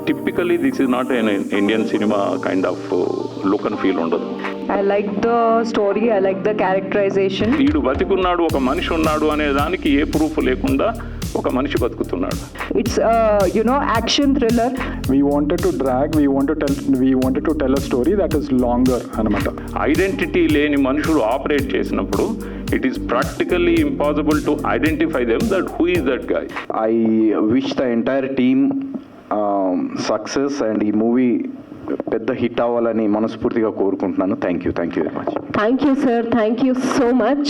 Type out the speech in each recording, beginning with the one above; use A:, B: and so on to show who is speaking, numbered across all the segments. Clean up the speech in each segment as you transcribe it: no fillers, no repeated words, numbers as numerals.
A: typically this is not an Indian cinema kind of look and feel ఉండదు.
B: I like the story, I like the characterization.
A: వీడు బతికున్నాడు, ఒక మనిషి ఉన్నాడు అనే దానికి ఏ ప్రూఫ్ లేకుండా ఒక మనిషి బతుకుతున్నాడు.
B: It's action thriller.
C: We wanted to tell a story that is longer అన్నమాట.
A: ఐడెంటిటీ లేని మనుషులు ఆపరేట్ చేసినప్పుడు it is practically impossible to identify them that who is that guy.
D: I wish the entire team success and ఈ movie పెద్ద hit అవ్వాలని మనస్ఫూర్తిగా కోరుకుంటున్నాను. Thank you very much.
E: Thank you sir, thank you so much.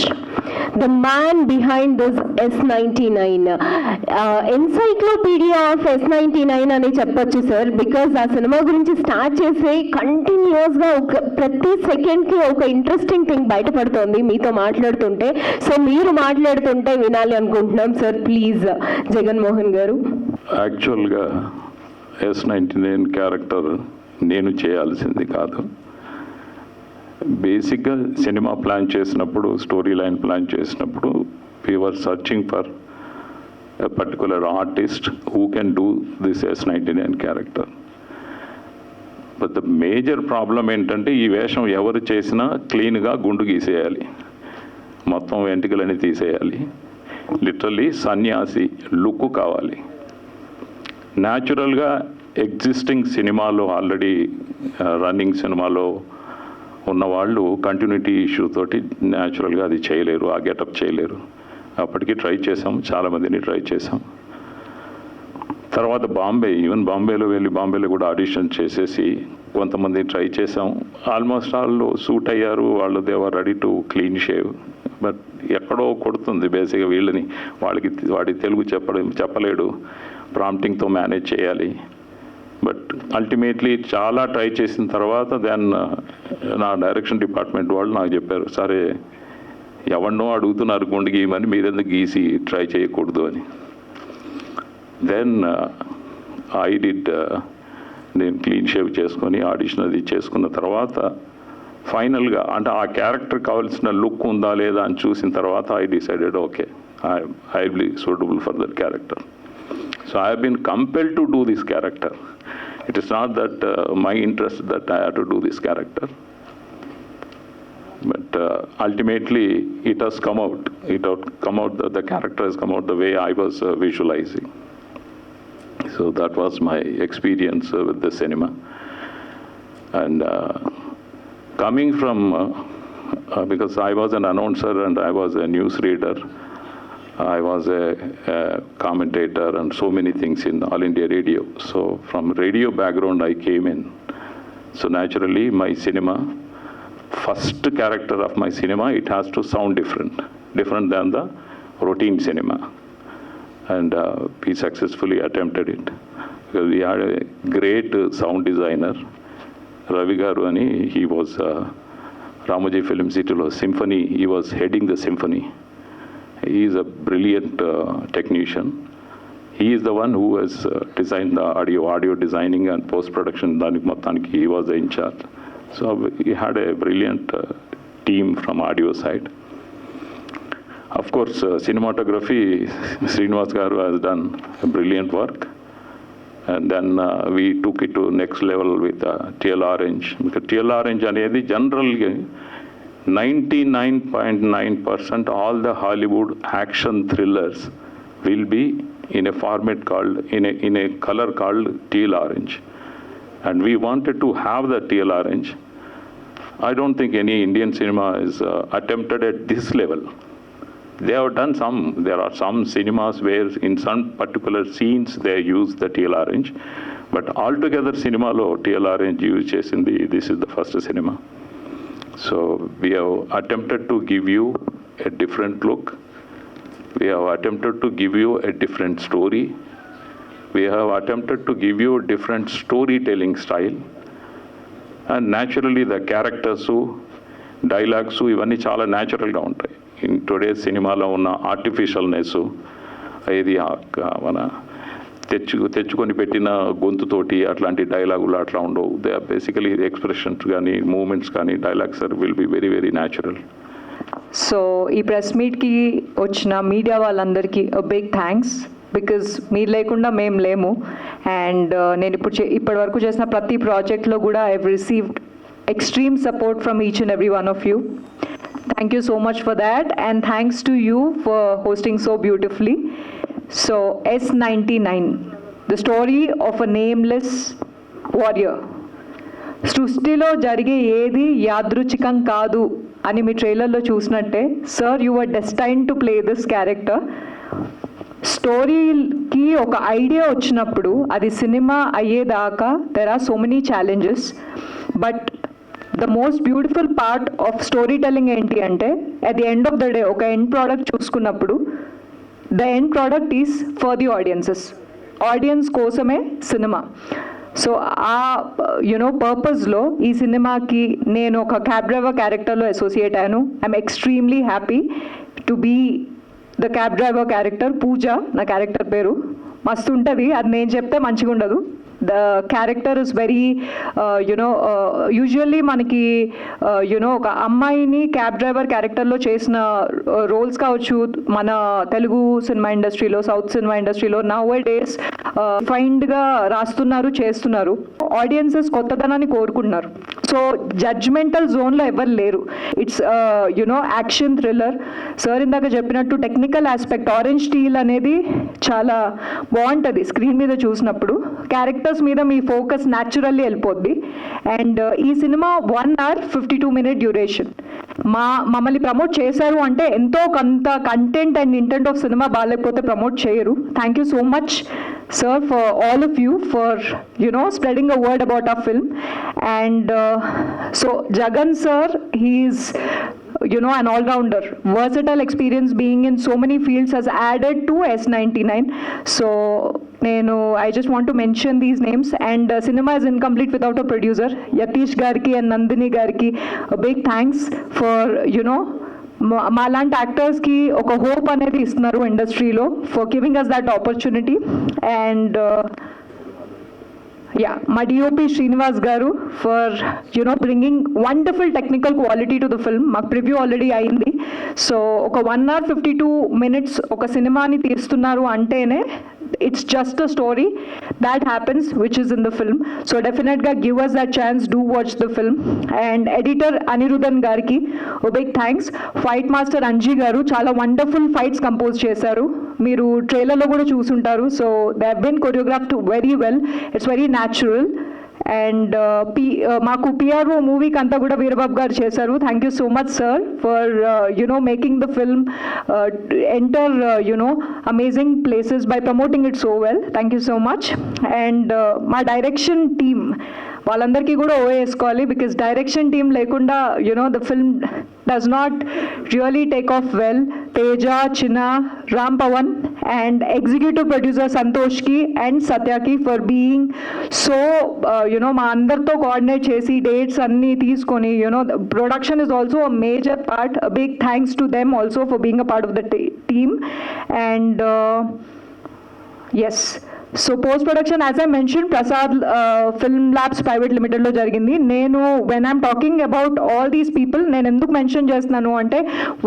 E: The man behind this S99 encyclopedia of S99 అని చెప్పొచ్చు sir. Because ఆ cinema గురించి start చేసి కంటిన్యూస్గా ప్రతి సెకండ్కి ఒక ఇంట్రెస్టింగ్ థింగ్ బయటపడుతోంది మీతో మాట్లాడుతుంటే. సో మీరు మాట్లాడుతుంటే వినాలి అనుకుంటున్నాం సార్. ప్లీజ్ జగన్మోహన్ గారు.
A: యాక్చువల్గా S99 క్యారెక్టర్ నేను చేయాల్సింది కాదు. బేసిక్గా సినిమా ప్లాన్ చేసినప్పుడు, స్టోరీ లైన్ ప్లాన్ చేసినప్పుడు we were searching for a particular artist who can do this S99 character. But the major problem ఏంటంటే ఈ వేషం ఎవరు చేసినా క్లీన్గా గుండు గీసేయాలి, మొత్తం వెంట్రుకలని తీసేయాలి, లిటరల్లీ సన్యాసి లుక్ కావాలి. న్యాచురల్గా ఎగ్జిస్టింగ్ సినిమాలో ఆల్రెడీ రన్నింగ్ సినిమాలో ఉన్నవాళ్ళు కంటిన్యూటీ ఇష్యూ తోటి న్యాచురల్గా అది చేయలేరు, ఆ గెటప్ చేయలేరు. అప్పటికి ట్రై చేసాం, చాలామందిని ట్రై చేసాం. తర్వాత ఈవెన్ బాంబేలో కూడా ఆడిషన్ చేసేసి కొంతమంది ట్రై చేసాం. ఆల్మోస్ట్ వాళ్ళు సూట్ అయ్యారు, వాళ్ళు they were ready to clean shave. But ఎక్కడో కొడుతుంది బేసిక్గా వీళ్ళని. వాడి తెలుగు చెప్పలేడు, ప్రాంప్టింగ్తో మేనేజ్ చేయాలి. బట్ అల్టిమేట్లీ చాలా ట్రై చేసిన తర్వాత దెన్ నా డైరెక్షన్ డిపార్ట్మెంట్ వాళ్ళు నాకు చెప్పారు, సరే ఎవరినో అడుగుతున్నారు గుండు గీయమని, మీరెందుకు గీసి ట్రై చేయకూడదు అని. దెన్ నేను క్లీన్ షేవ్ చేసుకొని ఆడిషన్ అది చేసుకున్న తర్వాత ఫైనల్గా అంటే ఆ క్యారెక్టర్ కావాల్సిన లుక్ ఉందా లేదా అని చూసిన తర్వాత I decided okay I will be suitable for that character. So I have been compelled to do this character. It is not that my interest that I have to do this character. But ultimately it has come out. The character has come out the way I was visualizing. So that was my experience with the cinema. And coming from, because I was an announcer and I was a news reader, I was a commentator and so many things in All India Radio. So from radio background I came in. So naturally my cinema, first character of my cinema, it has to sound different than the routine cinema. And we successfully attempted it. Because we had a great sound designer, Ravi Garu ani, he was Ramoji Film Citylo Symphony, he was heading the symphony. He is a brilliant technician. He is the one who has designed the audio designing and post-production. He was in charge. So he had a brilliant team from audio side. Of course, cinematography, Srinivas Garu has done a brilliant work. And then we took it to next level with TL Orange. Because TL Orange anedi generally 99.9% all the Hollywood action thrillers will be in a format called, in a color called teal orange. And we wanted to have the teal orange. I don't think any Indian cinema is attempted at this level. They have done there are some cinemas where in some particular scenes they use the teal orange. But altogether cinema lo teal orange use chesindi, this is the first cinema. So we have attempted to give you a different look. We have attempted to give you a different story. We have attempted to give you a different storytelling style. And naturally the characters, dialogues, ఇవన్నీ చాలా న్యాచురల్గా ఉంటాయి. In today's సినిమాలో ఉన్న ఆర్టిఫిషియల్నెస్, ఇది మన తెచ్చుకొని పెట్టిన గొంతుతోటి అట్లాంటి డైలాగులు అట్లా ఉండవు. దే ఆర్ బేసికలీ ఎక్స్ప్రెషన్స్ కానీ మూమెంట్స్ కానీ dialogues will be very very natural.
B: So ఈ ప్రెస్ మీట్కి వచ్చిన మీడియా వాళ్ళందరికీ బిగ్ థ్యాంక్స్. బికాజ్ మీరు లేకుండా మేము లేము. అండ్ నేను ఇప్పటి వరకు చేసిన ప్రతి ప్రాజెక్ట్లో కూడా I have received extreme support from each and every one of you. Thank you so much for that, and thanks to you for hosting so beautifully. So S99, the story of a nameless warrior. సృష్టిలో జరిగే ఏది యాదృచ్ఛికం కాదు అని మీ ట్రైలర్లో చూసినట్టే, sir you are destined to play this character. స్టోరీకి ఒక ఐడియా వచ్చినప్పుడు అది సినిమా అయ్యేదాకా there are so many challenges, but the most beautiful part of story telling ఏంటి అంటే, at the end of the day ఒక ఎండ్ ప్రోడక్ట్ చూసుకున్నప్పుడు the end product is for the audience కోసమే సినిమా. సో ఆ పర్పస్లో ఈ సినిమాకి నేను ఒక క్యాబ్ డ్రైవర్ క్యారెక్టర్లో అసోసియేట్ అయ్యాను. I'm extremely happy to be the cab driver character. Pooja నా క్యారెక్టర్ పేరు. మస్తు ఉంటుంది, అది నేను చెప్తే మంచిగా ఉండదు. The character is very usually మనకి ఒక అమ్మాయిని క్యాబ్ డ్రైవర్ క్యారెక్టర్లో చేసిన రోల్స్ కావచ్చు మన తెలుగు సినిమా ఇండస్ట్రీలో, సౌత్ సినిమా ఇండస్ట్రీలో నౌ డేస్ ఫైండ్గా రాస్తున్నారు, చేస్తున్నారు. ఆడియన్సెస్ కొత్తదనాన్ని కోరుకుంటున్నారు. సో జడ్జ్మెంటల్ జోన్లో ఎవరు లేరు. It's action thriller. సార్ ఇందాక చెప్పినట్టు టెక్నికల్ ఆస్పెక్ట్ ఆరెంజ్ స్టీల్ అనేది చాలా బాగుంటుంది స్క్రీన్ మీద చూసినప్పుడు. క్యారెక్టర్స్ మీద మీ ఫోకస్ న్యాచురల్లీ వెళ్ళిపోద్ది. అండ్ ఈ సినిమా 1 hour 52 minute డ్యూరేషన్. మమ్మల్ని ప్రమోట్ చేశారు అంటే ఎంతో కొంత content and intent of cinema బాగాలేకపోతే ప్రమోట్ చేయరు. Thank you so much sir for all of you for spreading a word about our film. And so Jagan sir, he's an all-rounder. Versatile experience being in so many fields has added to S99. So I just want to mention these names. And cinema is incomplete without a producer. Yatish Garki and Nandini Garki, a big thanks for మాలాంటి యాక్టర్స్కి ఒక hope అనేది ఇస్తున్నారు ఇండస్ట్రీలో, for giving us that opportunity. And మా DOP Srinivas garu for bringing wonderful technical quality to the film. మాకు preview already అయింది. So ఒక 1 hour 52 minutes ఒక సినిమాని తీస్తున్నారు అంటేనే it's just a story that happens which is in the film. So definitely give us that chance, do watch the film. And editor Anirudhan gariki a big thanks. Fight master Anji garu chala wonderful fights compose chesaru. Meeru trailer lo kuda chusuntaru. So they have been choreographed very well. It's very natural. And మాకు PRO మూవీకి అంతా కూడా వీరబాబు గారు చేశారు. Thank you so much sir for making the film enter amazing places by promoting it so well. Thank you so much. And మా direction team వాళ్ళందరికీ కూడా వేసుకోవాలి, బికాస్ డైరెక్షన్ టీమ్ లేకుండా the film does not really take off well. Teja, China, Ram Pawan and executive producer Santosh ki and Satya ki for being so మా అందరితో coordinate చేసి dates అన్నీ తీసుకొని the production is also a major part. A big thanks to them also for being a part of the team. And yes, so post production as I mention Prasad film labs private లిమిటెడ్లో జరిగింది. నేను when I'm talking about all these people నేను ఎందుకు mention చేస్తున్నాను అంటే,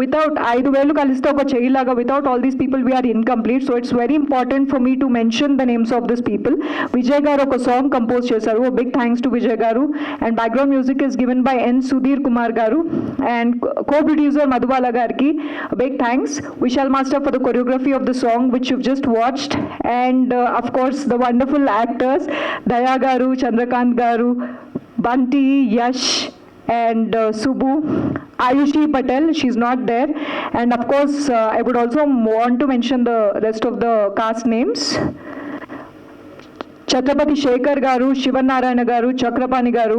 B: without 5,000 కలిస్తే ఒక చెయ్యిలాగా, without all these people we are incomplete. So it's very important for me to mention the names of this people. Vijay గారు ఒక సాంగ్ కంపోజ్ చేశారు. బిగ్ థ్యాంక్స్ టు విజయ్ గారు. And background music is given by N Sudheer Kumar garu. And co producer Madhubala గారికి big thanks. Vishal master for the choreography of the song which you've just watched. And of course the wonderful actors Daya garu, Chandrakant garu, Banti, Yash and Subbu, Ayushi Patel, she's not there. And of course I would also want to mention the rest of the cast names. Chatrapathi Sekhar garu, Sivanarayana గారు, చక్రపాణి గారు,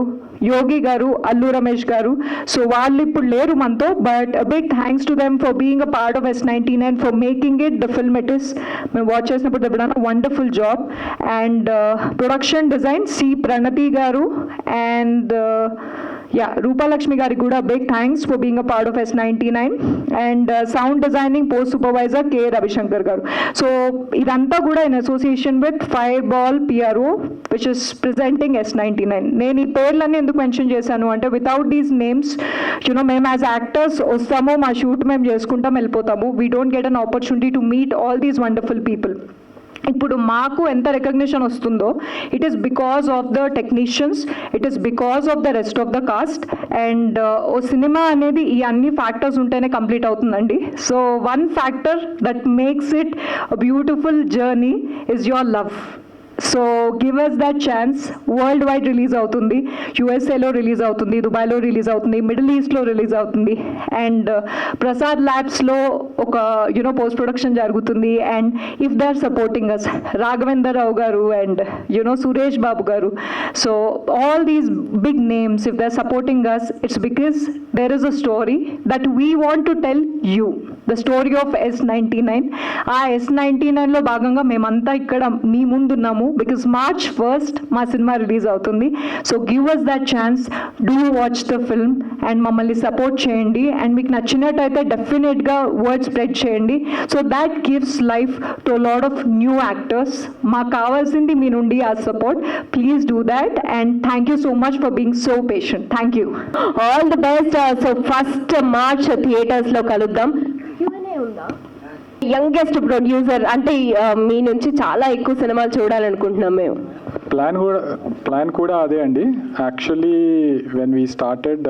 B: యోగి గారు, అల్లు రమేష్ గారు. So వాళ్ళు ఇప్పుడు లేరు మనతో, but big thanks to them for being a part of S99 for making it the film it is. మేము watch చేసినప్పుడు they done a wonderful job. And production design C Pranathi గారు అండ్ రూపాలక్ష్మి గారికి కూడా big thanks for being a part of S99. And sound designing post supervisor K Ravishankar గారు. So ఇదంతా కూడా in association with fireball PRO which is presenting S99. నేను ఈ పేర్లన్నీ ఎందుకు మెన్షన్ చేశాను అంటే, వితౌట్ దీస్ నేమ్స్ మేము యాజ్ యాక్టర్స్ వస్తాము, మా షూట్ మేము చేసుకుంటాం, వెళ్ళిపోతాము. We don't get an opportunity to meet all these wonderful people. ఇప్పుడు మాకు ఎంత రికగ్నిషన్ వస్తుందో it is because of the technicians, it is because of the rest of the cast. And ఓ సినిమా అనేది ఈ అన్ని ఫ్యాక్టర్స్ ఉంటేనే కంప్లీట్ అవుతుందండి. So one factor that makes it beautiful journey is your love. So give us that chance. World wide release అవుతుంది, యూఎస్ఏలో release అవుతుంది, దుబాయ్లో రిలీజ్ అవుతుంది, మిడిల్ ఈస్ట్లో రిలీజ్ అవుతుంది, అండ్ ప్రసాద్ ల్యాబ్స్లో ఒక పోస్ట్ ప్రొడక్షన్ జరుగుతుంది. And if they are supporting us, Raghavender Rao గారు అండ్ సురేష్ బాబు గారు, so all these big names, if they are supporting us, it's because there is a story that we want to tell you, the story of S99. ఆ S99లో భాగంగా మేమంతా ఇక్కడ మీ ముందున్నాము because March 1st మా cinema release అవుతుంది. So give us that chance, do watch the film and మమ్మల్ని support చేయండి. And మీకు నచ్చినట్టయితే డెఫినెట్గా వర్డ్ స్ప్రెడ్ చేయండి. So that gives life to lot of new actors. మాకు కావాల్సింది మీ నుండి ఆ support. Please do that and thank you so much for being so patient. Thank you.
E: All the best. So first March థియేటర్స్లో కలుద్దాం. Youngest producer అంటే మీ నుంచి చాలా ఎక్కువ సినిమాలు చూడాలనుకుంటున్నాం మేము.
C: ప్లాన్ కూడా అదే అండి. Actually when we started,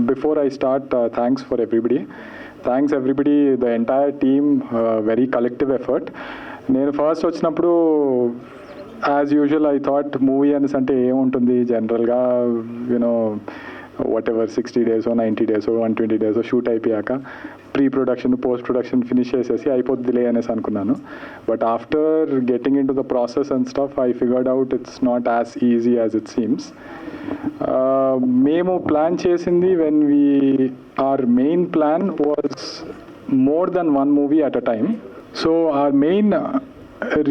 C: before I start, thanks for everybody, the entire team, very collective effort. నేను ఫస్ట్ వచ్చినప్పుడు as usual I thought movie అనేసి అంటే ఏముంటుంది జనరల్గా, whatever 60 days 90 days 120 days shoot అయిపోయాక pre production post production finish చేసేసి అయిపోద్దిలే అనేసి అనుకున్నాను. But after getting into the process and stuff I figured out it's not as easy as it seems. మేము ప్లాన్ చేసింది when our main plan was more than one movie at a time. So our main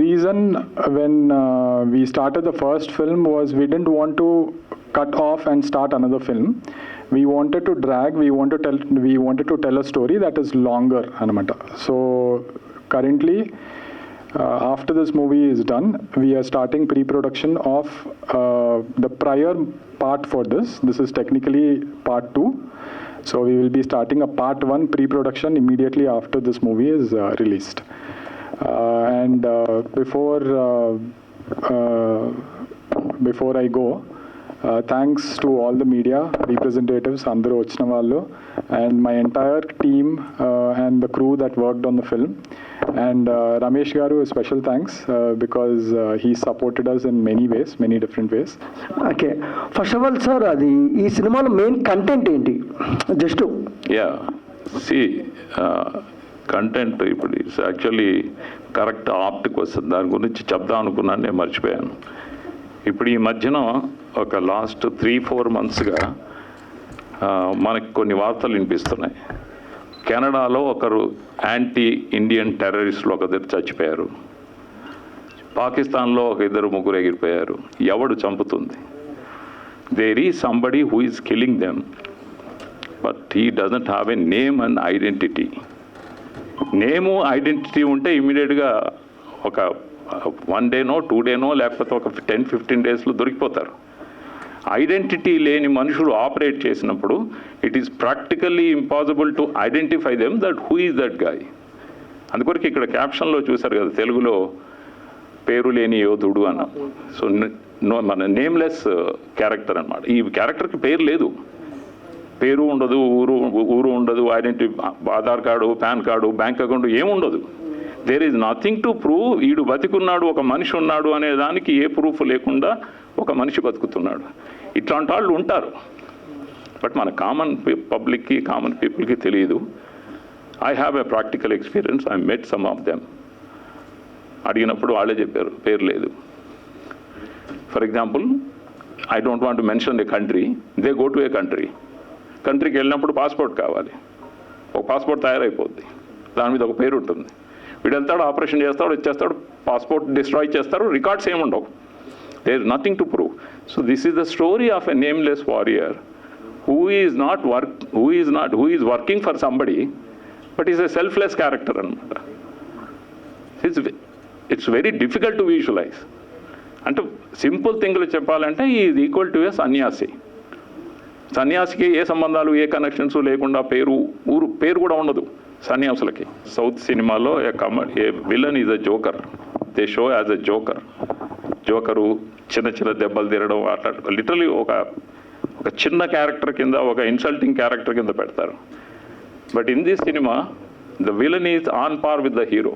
C: reason when we started the first film was we didn't want to cut off and start another film. We wanted to drag, we wanted to tell a story that is longer anamata. So currently after this movie is done, we are starting pre-production of the prior part for this. This is technically part 2. So we will be starting a part 1 pre-production immediately after this movie is released. And before I go, thanks to all the media representatives, Andru Ochina Vallu, and my entire team and the crew that worked on the film. And Ramesh Garu, special thanks because he supported us in many ways, many different ways.
F: Okay, first of all sir, అది ఈ సినిమాలో main content ఏంటి? Just
A: content ఇప్పుడు it's actually correct ఆప్ట్కి వస్తుంది. దాని గురించి చెప్దాం అనుకున్నాను, నేను మర్చిపోయాను. ఇప్పుడు ఈ మధ్యన ఒక లాస్ట్ 3-4 monthsగా మనకి కొన్ని వార్తలు వినిపిస్తున్నాయి. కెనడాలో ఒకరు యాంటీ ఇండియన్ టెర్రరిస్టులు ఒకరు చచ్చిపోయారు. పాకిస్తాన్లో ఒక 2-3 ఎగిరిపోయారు. ఎవడు చంపుతుంది? There is somebody who is killing them, but he doesn't have a name and identity. Name identity ఉంటే ఇమీడియట్గా ఒక 1 day 2 days లేకపోతే ఒక 10-15 daysలో దొరికిపోతారు. ఐడెంటిటీ లేని మనుషులు ఆపరేట్ చేసినప్పుడు it is practically impossible to identify them that who is that guy. అందుకొరకు ఇక్కడ క్యాప్షన్లో చూశారు కదా, తెలుగులో పేరు లేని యోధుడు అన్న. సో మన నేమ్లెస్ క్యారెక్టర్ అన్నమాట. ఈ క్యారెక్టర్కి పేరు లేదు, పేరు ఉండదు, ఊరు ఉండదు, identity, Aadhaar card, PAN card, bank account ఏముండదు. There is nothing to prove ఈడు బతికున్నాడు, ఒక మనిషి ఉన్నాడు అనే దానికి ఏ ప్రూఫ్ లేకుండా ఒక మనిషి బతుకుతున్నాడు. ఇట్లాంటి వాళ్ళు ఉంటారు, బట్ మన కామన్ పబ్లిక్కి, కామన్ పీపుల్కి తెలియదు. I have a practical experience. I met some of them. అడిగినప్పుడు వాళ్ళే చెప్పారు పేరు లేదు. For example, I don't want to mention a country. They go to a కంట్రీకి వెళ్ళినప్పుడు పాస్పోర్ట్ కావాలి. ఒక పాస్పోర్ట్ తయారైపోద్ది, దాని మీద ఒక పేరు ఉంటుంది. వీడు వెళ్తాడు, ఆపరేషన్ చేస్తాడు, ఇచ్చేస్తాడు, పాస్పోర్ట్ డిస్ట్రాయ్ చేస్తారు, రికార్డ్స్ ఏముండవు. There is nothing to prove. So this is the story of a nameless warrior who is working for somebody, but is a selfless character anamata. It's very difficult to visualize. అంటే simple థింగ్లు చెప్పాలంటే is equal to ఏ సన్యాసి. సన్యాసికి ఏ సంబంధాలు, ఏ connections లేకుండా పేరు కూడా ఉండదు సన్యాసులకి. సౌత్ సినిమాలో ఏ villain is a joker. They show as a joker చిన్న చిన్న దెబ్బలు తినడం అట్లా లిటరలీ ఒక చిన్న క్యారెక్టర్ కింద, ఒక ఇన్సల్టింగ్ క్యారెక్టర్ కింద పెడతారు. But in this cinema the villain is on par with the hero.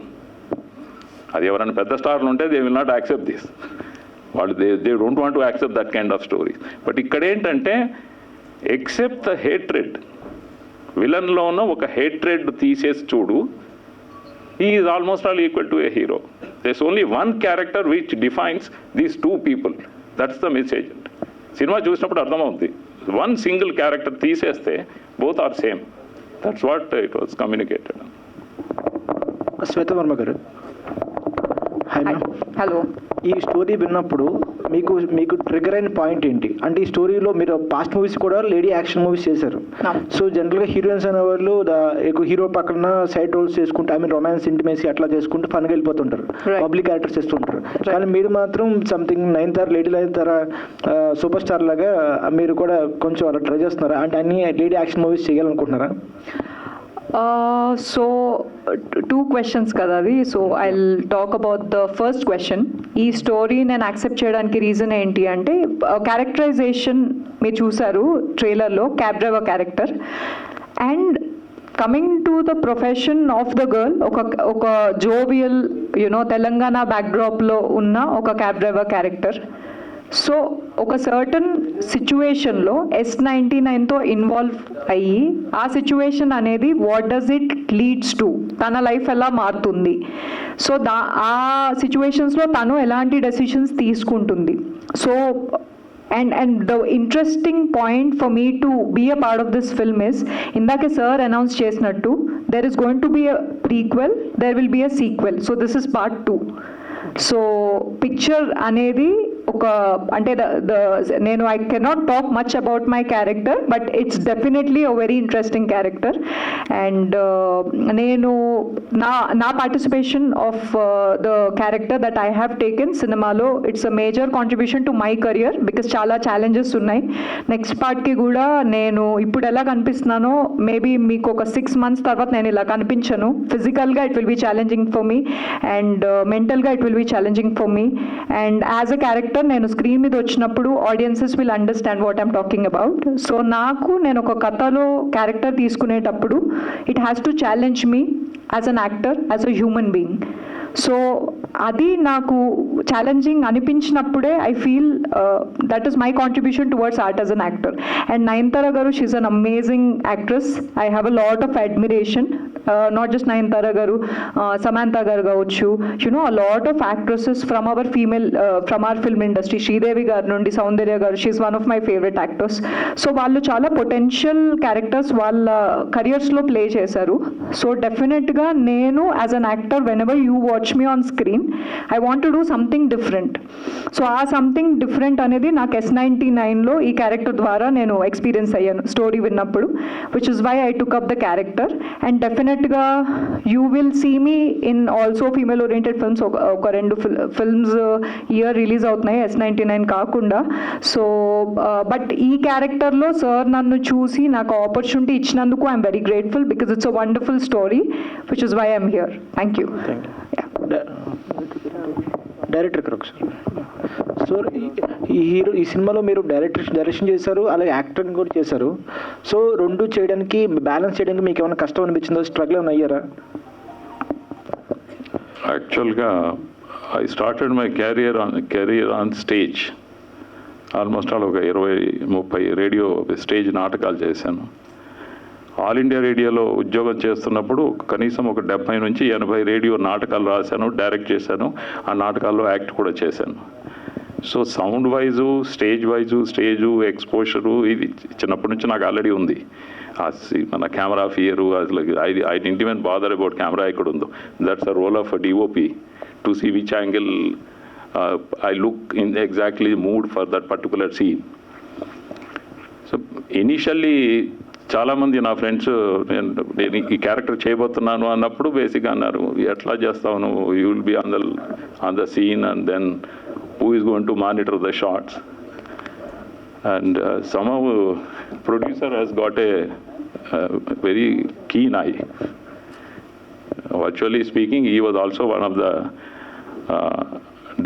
A: అది ఎవరైనా పెద్ద స్టార్లు ఉంటే they will not accept this. వాళ్ళు they don't want to accept that kind of story. But ఇక్కడ ఏంటంటే ఎక్సెప్ట్ ద హేట్రెడ్, విలన్లో ఉన్న ఒక హేట్రెడ్ తీసేసి చూడు, he is almost all equal to a hero. There's only one character which defines these two people. That's the message. Cinema చూసినప్పుడు అర్థమవుతుంది. One single character తీసేస్తే both are same. That's what it was communicated.
F: Shweta Varma గారు, hi ma'am.
B: Hello.
F: ఈ story విన్నప్పుడు మీకు trigger అయిన point ఏంటి? అంటే ఈ స్టోరీలో మీరు పాస్ట్ మూవీస్ కూడా లేడీ యాక్షన్ మూవీస్ చేశారు. సో జనరల్గా హీరోయిన్స్ అనేవాళ్ళు హీరో పక్కన సైడ్ రోల్స్ చేసుకుంటూ, రొమాన్స్, ఇంటిమేసీ అట్లా చేసుకుంటూ ఫన్గా వెళ్ళిపోతుంటారు, పబ్లిక్ క్యారెక్టర్స్ చేస్తుంటారు. కానీ మీరు మాత్రం something lady Nayanthara super star లాగా మీరు కూడా కొంచెం అలా ట్రై చేస్తున్నారా? అంటే అన్ని లేడీ యాక్షన్ మూవీస్ చేయాలనుకుంటున్నారా?
B: సో 2 questions కదా అది. So I'll talk about the first question. ఈ స్టోరీ నేను యాక్సెప్ట్ చేయడానికి రీజన్ ఏంటి అంటే, క్యారెక్టరైజేషన్ మీరు చూసారు ట్రైలర్లో, cab driver character. And coming to the profession of the girl, ఒక జోవియల్ తెలంగాణ బ్యాక్డ్రాప్లో ఉన్న ఒక క్యాబ్ డ్రైవర్ క్యారెక్టర్. సో ఒక సర్టన్ సిచ్యువేషన్లో S99తో ఇన్వాల్వ్ అయ్యి, ఆ సిచ్యువేషన్ అనేది what does it leads to, తన లైఫ్ ఎలా మారుతుంది, సో ఆ సిచ్యువేషన్స్లో తను ఎలాంటి డెసిషన్స్ తీసుకుంటుంది. So and the interesting point for me to be a part of this film is, indake sir announce chesinattu, there is going to be a prequel, there will be a sequel. So this is part 2. So picture అనేది ఒక అంటే నేను I cannot talk much about my character, but it's definitely a very interesting character. And నేను నా participation of the character that I have taken సినిమాలో, it's a major contribution to my career, because చాలా challenges ఉన్నాయి. Next పార్ట్కి కూడా నేను ఇప్పుడు ఎలా కనిపిస్తున్నానో, మేబీ మీకు ఒక 6 months తర్వాత నేను ఇలా కనిపించను. ఫిజికల్గా it will be challenging for me, and మెంటల్గా it will be challenging for me. And as a character నేను స్క్రీన్ మీద వచ్చినప్పుడు audiences will understand what I'm talking about. So నేను ఒక కథలో క్యారెక్టర్ తీసుకునేటప్పుడు it has to challenge me as an actor, as a human being. So అది నాకు challenging అనిపించినప్పుడే I feel that is my contribution towards art as an actor. And Nayanthara గారు, she is an amazing actress. I have a lot of admiration, not just Nayanthara garu, Samantha గారు కావచ్చు, a lot of actresses from our film industry, Sridevi గారి నుండి Soundarya garu, she's one of my favourite actors. So వాళ్ళు చాలా potential characters వాళ్ళ కెరియర్స్లో play చేశారు. So డెఫినెట్గా నేను as an actor, when ever you watch me on screen, I want to do something different. So ఆ something different అనేది నాకు S99లో ఈ క్యారెక్టర్ ద్వారా నేను ఎక్స్పీరియన్స్ అయ్యాను స్టోరీ విన్నప్పుడు, which is why I took up the character. And డెఫినెట్గా you will see me in also female oriented films. ఒక 2 ఫిల్మ్స్ ఇయర్ రిలీజ్ అవుతున్నాయి S99 కాకుండా. సో బట్ ఈ క్యారెక్టర్లో సార్ నన్ను చూసి నాకు ఆపర్చునిటీ ఇచ్చినందుకు I'm very grateful, because it's a wonderful story, which is why I'm here. Thank you.
F: Director garu ఒకసారి. సో ఈ సినిమాలో మీరు డైరెక్షన్ చేశారు, అలాగే యాక్టింగ్ కూడా చేశారు. సో 2 చేయడానికి, బ్యాలెన్స్ చేయడానికి మీకు ఏమైనా కష్టం అనిపించిందో, స్ట్రగుల్ ఏమైనా అయ్యారా?
A: యాక్చువల్గా I started my career on stage. Almost ఒక 20-30 రేడియో స్టేజ్ నాటకాలు చేశాను. ఆల్ ఇండియా రేడియోలో ఉద్యోగం చేస్తున్నప్పుడు కనీసం ఒక 70 నుంచి 80 రేడియో నాటకాలు రాశాను, డైరెక్ట్ చేశాను. ఆ నాటకాల్లో యాక్ట్ కూడా చేశాను. So sound wise, stage exposure ఇది చిన్నప్పటి నుంచి నాకు ఆల్రెడీ ఉంది. మన కెమెరా ఫియరు, అసలు I didn't even bother about camera ఎక్కడ ఉందో. That's a role of a DOP to see which angle I look in exactly mood for that particular scene. So initially చాలామంది నా ఫ్రెండ్స్ నేను ఈ character చేయబోతున్నాను అన్నప్పుడు బేసిక్గా అన్నారు, ఎట్లా చేస్తావు నువ్వు, you will be on the scene and then who is going to monitor the shots. And somehow producer has got a very keen eye. Virtually speaking, he was also one of the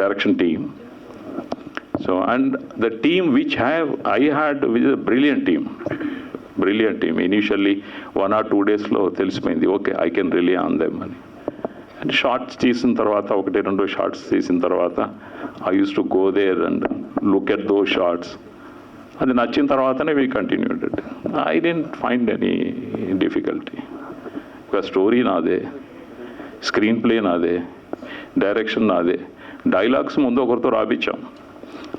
A: direction team. So, and the team which I had was a brilliant team. Initially 1 or 2 days లో తెలిసిపోయింది, okay I can rely on them అని. And shots తీసిన తర్వాత 1-2 shots తీసిన తర్వాత I use to go there and look at those shots. అది నచ్చిన తర్వాతనే we continued it. I didn't find any difficulty. ఒక స్టోరీ నాదే, స్క్రీన్ ప్లే నాదే, డైరెక్షన్ నాదే, డైలాగ్స్ ముందు ఒకరితో రాపించాం.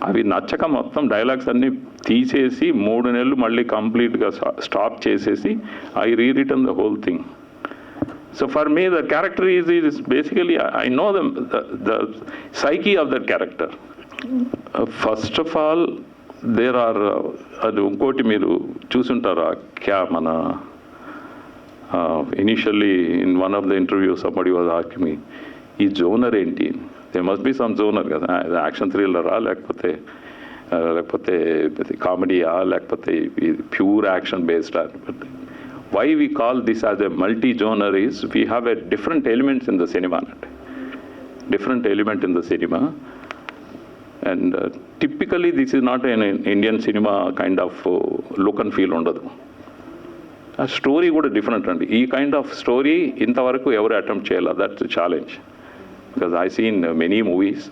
A: అవి నచ్చక మొత్తం డైలాగ్స్ అన్నీ తీసేసి 3 నెలలు మళ్ళీ కంప్లీట్గా స్టాప్ చేసేసి I rewritten the whole thing. So for me the character is basically I know the psyche of that character. First of all there are, అది ఇంకోటి మీరు చూసుంటారా మన initially in one of the interview somebody was asking me, ఈ genre ఏంటి? They must be some genre కదా, action థ్రిల్లరా లేకపోతే కామెడీయా లేకపోతే pure action based. But why we call this as a multi genre is we have a different elements in the cinema అన్నట్టు, different element in the cinema. And typically this is not an Indian cinema kind of look and feel ఉండదు. ఆ story కూడా different అండి. ఈ kind of story ఇంతవరకు ఎవరు attempt చేయాలి, that's challenge. Because I seen many movies.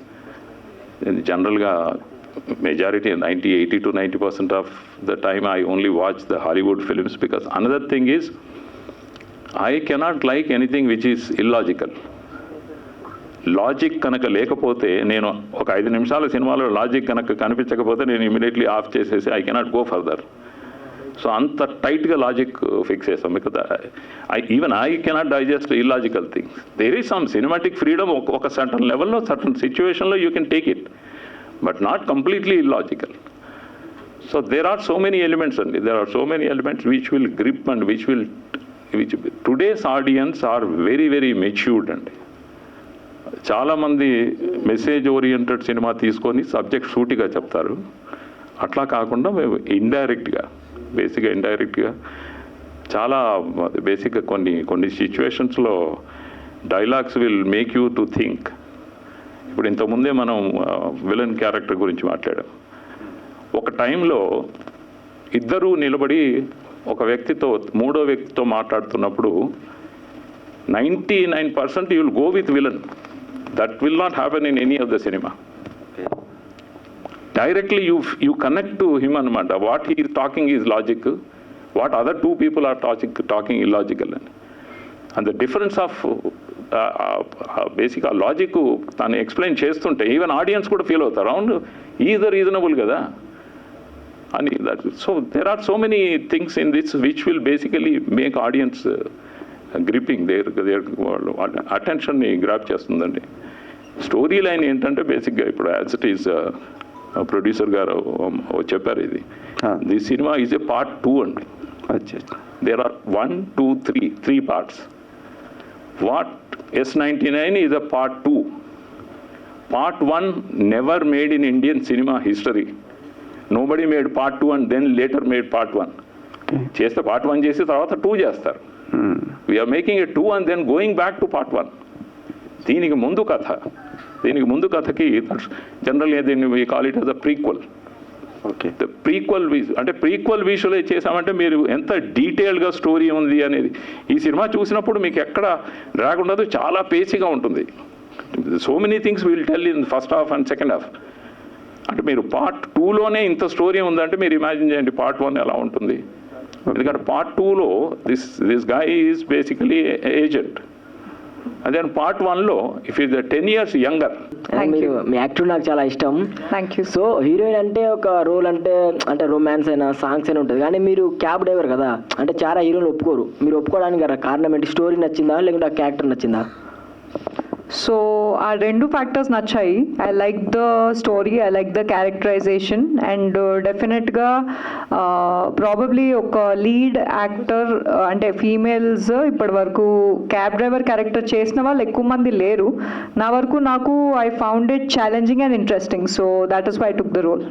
A: జనరల్గా majority 80 to 90% of the time I only watch the Hollywood films. Because another thing is I cannot like anything which is illogical. Logic కనుక లేకపోతే, నేను ఒక 5 నిమిషాల సినిమాలో logic కనుక కనిపించకపోతే నేను ఇమీడియట్లీ ఆఫ్ చేసేసి I cannot go further. So అంత టైట్గా లాజిక్ ఫిక్స్ చేస్తాం. Because even I cannot digest illogical things. There is some cinematic freedom. ఒక సర్టన్ లెవెల్లో సర్టన్ సిచ్యువేషన్లో you can take it, but not completely illogical. So there are so many elements అండి, there are so many elements which will grip and which today's audience are very very matured అండి. చాలామంది message oriented cinema తీసుకొని subject సూటిగా చెప్తారు. అట్లా కాకుండా మేము ఇండైరెక్ట్గా చాలా బేసిక్గా కొన్ని సిచ్యువేషన్స్లో dialogues will make you to think. ఇప్పుడు ఇంతకుముందే మనం విలన్ క్యారెక్టర్ గురించి మాట్లాడాం. ఒక టైంలో ఇద్దరూ నిలబడి ఒక వ్యక్తితో 3వ వ్యక్తితో మాట్లాడుతున్నప్పుడు 99% you will go with villain. That will not happen in any of the cinema. Directly you connect to him anamata. What he is talking is logical. What other 2 people are talking illogical. And the difference of basic logic tanu explain chestunte even audience kuda feel avutaru around is the reasonable kada. And that, so there are so many things in this which will basically make audience gripping their attention ని grab చేస్తుందండి. Story line ఏంటంటే బేసిక్గా ఇప్పుడు as it is producer garu చెప్పారు, ఇది the cinema is a part 2 అండి. There are 1, 2, 3 parts. What S99 is a part 2. Part 1 never made in Indian cinema history. Nobody made part 2 and then later made part 1. చేస్తే part 1 చేసి తర్వాత 2 చేస్తారు. We are making a 2 and then going back to part 1. దీనికి ముందు కథకి general దీన్ని we call it as a prequel.
D: Okay,
A: the prequel అంటే prequel visualise చేసామంటే మీరు ఎంత డీటెయిల్డ్గా స్టోరీ ఉంది అనేది ఈ సినిమా చూసినప్పుడు మీకు ఎక్కడ డ్రాగ్ ఉండదు, చాలా పేసీగా ఉంటుంది. So many things will tell in first half and second half. అంటే మీరు పార్ట్ 2లోనే ఇంత స్టోరీ ఉందంటే మీరు ఇమాజిన్ చేయండి పార్ట్ 1 ఎలా ఉంటుంది. ఎందుకంటే పార్ట్ 2లో this guy is basically agent. అదే పార్ట్ 1లో ఇఫ్ ఈజ్ 10 years యంగర్.
G: మీ యాక్టర్ నాకు చాలా ఇష్టం.
B: Thank you.
G: సో హీరోయిన్ అంటే ఒక రోల్ అంటే రొమాన్స్ అయినా సాంగ్స్ అయినా ఉంటుంది, కానీ మీరు క్యాబ్ డ్రైవర్ కదా, అంటే చాలా హీరోలు ఒప్పుకోరు. మీరు ఒప్పుకోవడానికి కారణం ఏంటి? స్టోరీ నచ్చిందా లేకుంటే ఆ క్యారెక్టర్ నచ్చిందా?
B: సో ఆ 2 ఫ్యాక్టర్స్ నచ్చాయి. I like the story, I like the characterization, and డెఫినెట్గా ప్రాబబ్లీ ఒక లీడ్ యాక్టర్ అంటే ఫీమేల్స్ ఇప్పటి వరకు క్యాబ్ డ్రైవర్ క్యారెక్టర్ చేసిన వాళ్ళు ఎక్కువ మంది లేరు. నా వరకు నాకు I found it challenging and interesting. So that is why I took the role.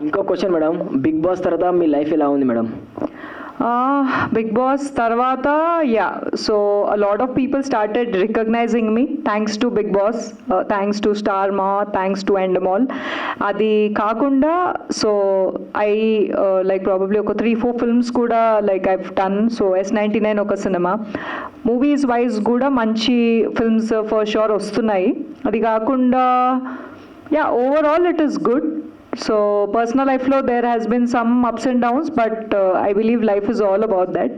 G: ఇంకో క్వశ్చన్ మేడం, బిగ్ బాస్ తర్వాత మీ లైఫ్ ఎలా ఉంది మేడం?
B: బిగ్ బాస్ తర్వాత yeah so a lot of people started recognizing me thanks to Bigg Boss, thanks to star Maa, thanks to Endemol. అది కాకుండా so I like probably ఒక 3-4 films కూడా like I've done. So S99 ఒక cinema, movies wise కూడా మంచి films for sure వస్తున్నాయి. అది కాకుండా yeah overall it is good. So personal life lo there has been some ups and downs, but I believe life is all about that.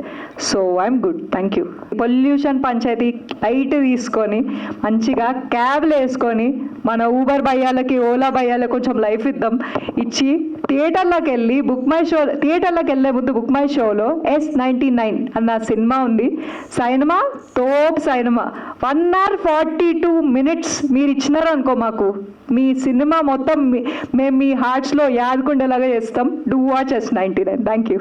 B: So I'm good, thank you. Pollution panchayati light తీసుకొని మంచిగా క్యాబ్లు వేసుకొని మన Uber భయ్యాలకి Ola భయ్యాలకి కొంచెం life ఇచ్చి థియేటర్లోకి వెళ్ళి థియేటర్లోకి వెళ్ళే ముందు బుక్ మై షోలో S99 అన్న సినిమా ఉంది. Cinema top cinema, 1 hour 42 minutes మీరు ఇచ్చినారు అనుకో మాకు, మీ సినిమా మొత్తం మేము మీ హార్ట్స్లో యాదుకుండేలాగా చేస్తాం. Do watch S99. Thank you.